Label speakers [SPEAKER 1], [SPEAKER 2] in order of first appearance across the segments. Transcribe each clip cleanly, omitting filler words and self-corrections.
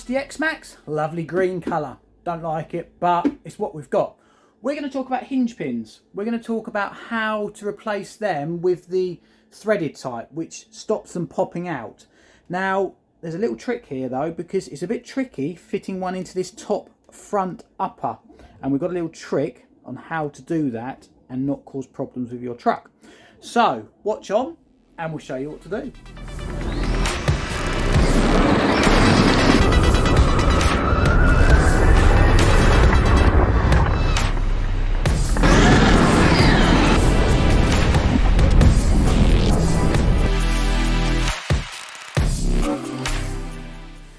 [SPEAKER 1] rusty X-Maxx, lovely green colour. Don't like it, but it's what we've got. We're going to talk about hinge pins. We're going to talk about how to replace them with the threaded type, which stops them popping out. Now, there's a little trick here though, because it's a bit tricky fitting one into this top front upper. And we've got a little trick on how to do that and not cause problems with your truck. So, watch on and we'll show you what to do.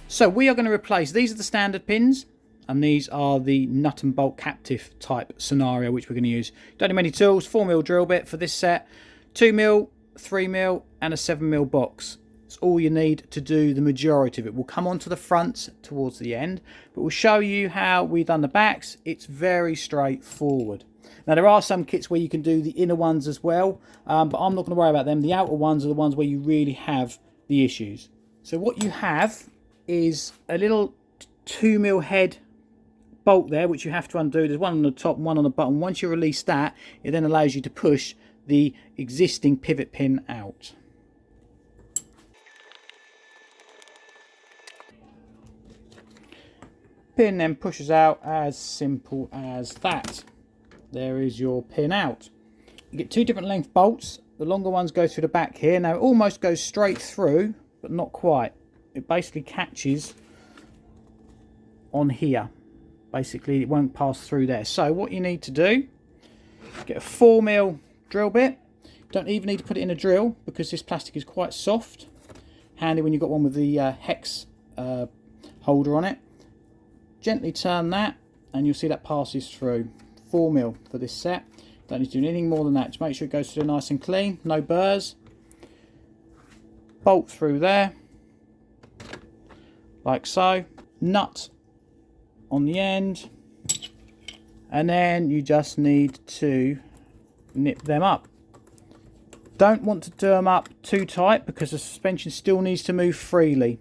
[SPEAKER 1] So we are going to replace, these are the standard pins, and these are the nut and bolt captive type scenario which we're going to use. Don't need many tools, 4mm drill bit for this set, 2mm, 3mm and a 7mm box. It's all you need to do the majority of it. We'll come onto the fronts towards the end, but we'll show you how we've done the backs. It's very straightforward. Now there are some kits where you can do the inner ones as well, but I'm not going to worry about them. The outer ones are the ones where you really have the issues. So what you have is a little 2mm head bolt there, which you have to undo. There's one on the top and one on the bottom. Once you release that, it then allows you to push the existing pivot pin out. Pin then pushes out, as simple as that. There is your pin out. You get two different length bolts. The longer ones go through the back here. Now it almost goes straight through, but not quite. It basically catches on here. Basically it won't pass through there. So what you need to do, get a 4mm drill bit. Don't even need to put it in a drill because this plastic is quite soft. Handy when you've got one with the hex holder on it. Gently turn that and you'll see that passes through. 4mm for this set. Don't need to do anything more than that. Just make sure it goes through nice and clean, no burrs. Bolt through there, like so. Nut on the end, and then you just need to nip them up. Don't want to do them up too tight because the suspension still needs to move freely.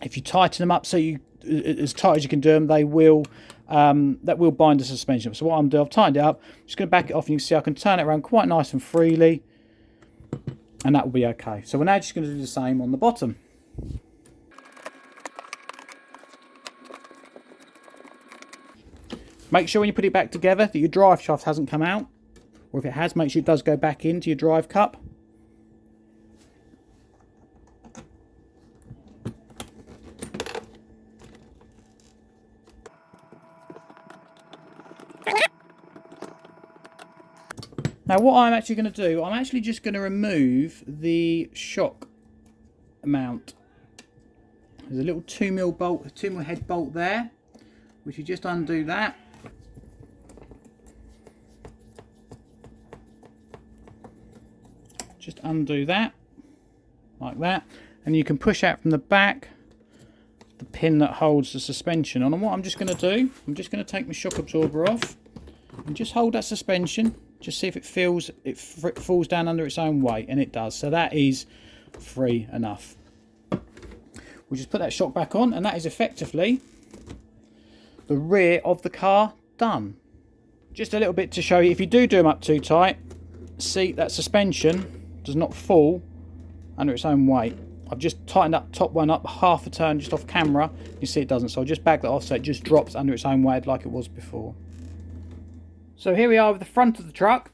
[SPEAKER 1] If you tighten them up so you as tight as you can do them, they will that will bind the suspension up. So what I'm doing, I've tightened it up. I'm just going to back it off, and you can see I can turn it around quite nice and freely, and that will be okay. So we're now just going to do the same on the bottom. Make sure when you put it back together that your drive shaft hasn't come out, or if it has, make sure it does go back into your drive cup. Now what I'm actually going to do, I'm actually just going to remove the shock mount. There's a little 2mm bolt, 2mm head bolt there, which you just undo that. Just undo that, like that, and you can push out from the back the pin that holds the suspension on. And what I'm just going to do, I'm just going to take my shock absorber off and just hold that suspension, just see if it feels, it falls down under its own weight, and it does. So that is free enough. We'll just put that shock back on, and that is effectively the rear of the car done. Just a little bit to show you, if you do them up too tight, see that suspension does not fall under its own weight. I've just tightened up top one up half a turn just off camera. You see it doesn't, so I'll just back that off so it just drops under its own weight like it was before. So here we are with the front of the truck.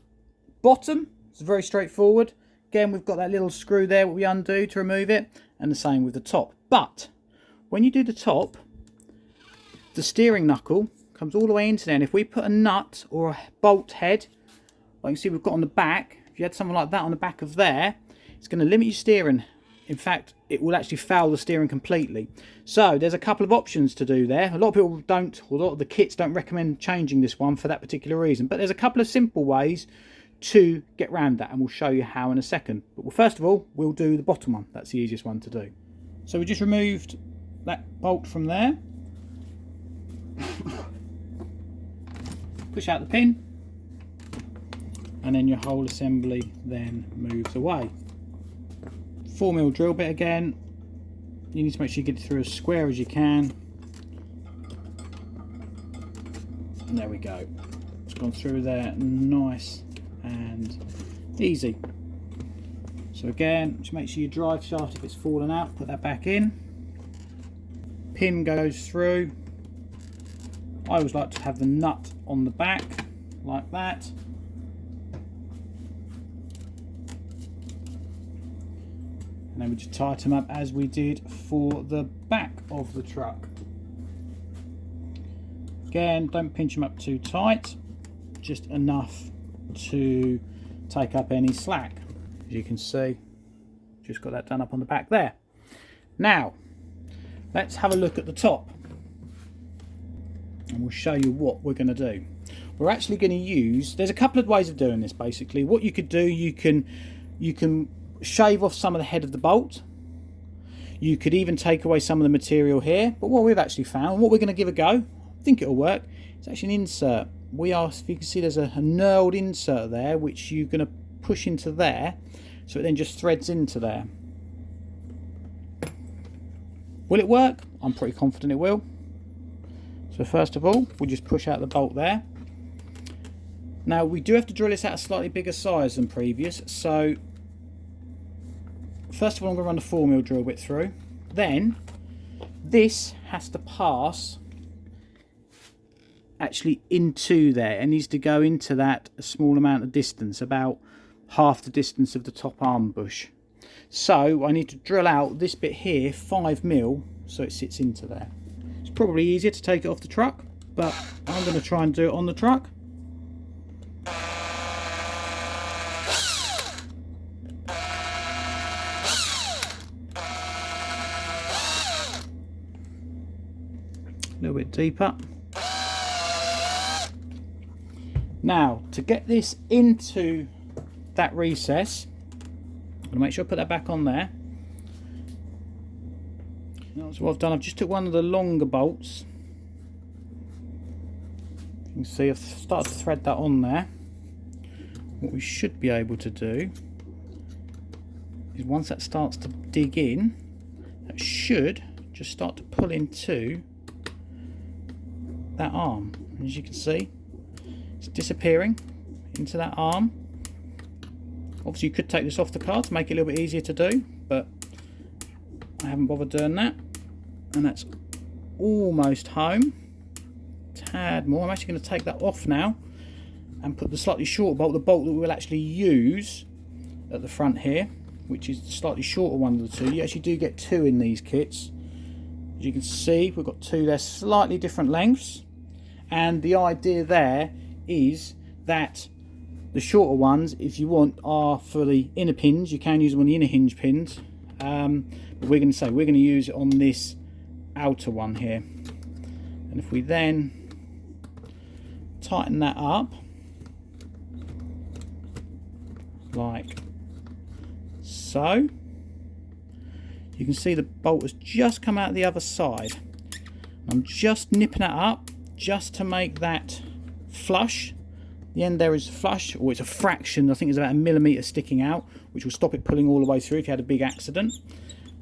[SPEAKER 1] Bottom, it's very straightforward. Again, we've got that little screw there we undo to remove it, and the same with the top. But when you do the top, the steering knuckle comes all the way into there, and if we put a nut or a bolt head, like you can see we've got on the back, if you had something like that on the back of there, it's going to limit your steering. In fact, it will actually foul the steering completely. So there's a couple of options to do there. A lot of people don't, or a lot of the kits don't recommend changing this one for that particular reason. But there's a couple of simple ways to get around that, and we'll show you how in a second. But first of all, we'll do the bottom one. That's the easiest one to do. So we just removed that bolt from there. Push out the pin, and then your whole assembly then moves away. 4mm drill bit again, You need to make sure you get it through as square as you can. And there we go. It's gone through there nice and easy. So again, just make sure your drive shaft, if it's fallen out, put that back in. Pin goes through. I always like to have the nut on the back, like that. And then we just tighten them up as we did for the back of the truck. Again, don't pinch them up too tight, just enough to take up any slack. As you can see, just got that done up on the back there. Now, let's have a look at the top. And we'll show you what we're going to do. We're actually going to use, there's a couple of ways of doing this basically. What you could do, you can shave off some of the head of the bolt. You could even take away some of the material here. But what we've actually found, what we're going to give a go, I think it'll work, it's actually an insert. If you can see, there's a knurled insert there, which you're going to push into there, so it then just threads into there. Will it work? I'm pretty confident it will. So first of all, we'll just push out the bolt there. Now we do have to drill this at a slightly bigger size than previous, so first of all I'm going to run the 4mm drill bit through. Then this has to pass actually into there. It needs to go into that a small amount of distance, about half the distance of the top arm bush. So I need to drill out this bit here 5mm so it sits into there. It's probably easier to take it off the truck, but I'm going to try and do it on the truck. A little bit deeper. Now, to get this into that recess, I'm going to make sure I put that back on there. That's what I've done. I've just took one of the longer bolts. You can see I've started to thread that on there. What we should be able to do is, once that starts to dig in, that should just start to pull into that arm. As you can see, it's disappearing into that arm. Obviously you could take this off the car to make it a little bit easier to do, but I haven't bothered doing that. And that's almost home. Tad more. I'm actually going to take that off now and put the slightly shorter bolt, the bolt that we'll actually use at the front here, which is the slightly shorter one of the two. You actually do get two in these kits. As you can see, we've got two there, slightly different lengths. And the idea there is that the shorter ones, if you want, are for the inner pins. You can use them on the inner hinge pins. But we're going to use it on this outer one here. And if we then tighten that up like so, you can see the bolt has just come out the other side. I'm just nipping it up just to make that flush. The end there is flush, or it's a fraction. I think it's about 1 millimetre sticking out, which will stop it pulling all the way through if you had a big accident.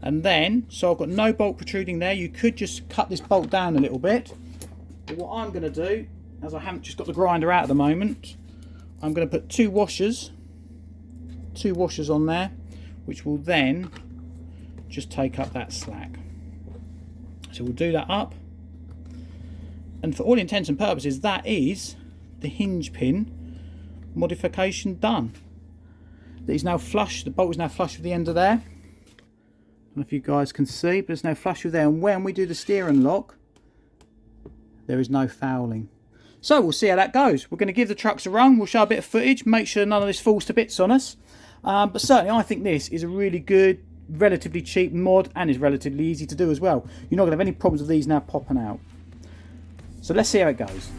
[SPEAKER 1] And then, so I've got no bolt protruding there. You could just cut this bolt down a little bit. But what I'm going to do, as I haven't just got the grinder out at the moment, I'm going to put two washers on there, which will then just take up that slack. So we'll do that up. And for all intents and purposes, that is the hinge pin modification done. That is now flush. The bolt is now flush with the end of there. I don't know if you guys can see, but it's now flush with there. And when we do the steering lock, there is no fouling. So we'll see how that goes. We're going to give the trucks a run. We'll show a bit of footage, make sure none of this falls to bits on us. But certainly I think this is a really good, relatively cheap mod, and is relatively easy to do as well. You're not going to have any problems with these now popping out. So let's see how it goes.